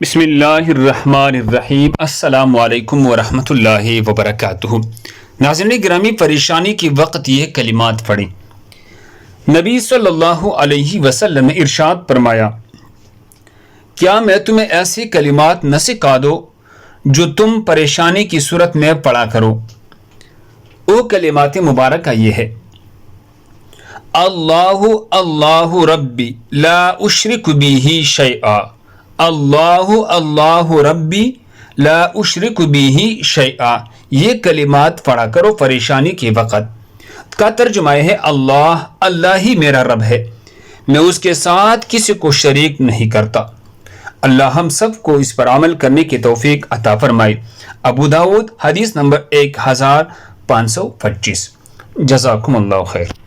بسم اللہ الرحمن الرحیم۔ السلام علیکم ورحمۃ اللہ وبرکاتہ۔ ناظرین گرامی، پریشانی کے وقت یہ کلمات پڑھیں۔ نبی صلی اللہ علیہ وسلم نے ارشاد فرمایا، کیا میں تمہیں ایسے کلمات نہ سکھا دو جو تم پریشانی کی صورت میں پڑھا کرو؟ وہ کلمات مبارکہ یہ ہے: اللہ اللہ ربی لا اشرک بہ شیئا، اللہ اللہ ربی لا اشرک بہ شیئا۔ یہ کلمات پڑھا کرو پریشانی کے وقت۔ کا ترجمہ ہے اللہ اللہ ہی میرا رب ہے، میں اس کے ساتھ کسی کو شریک نہیں کرتا۔ اللہ ہم سب کو اس پر عمل کرنے کی توفیق عطا فرمائے۔ ابو داؤد حدیث نمبر 1525۔ جزاکم اللہ خیر۔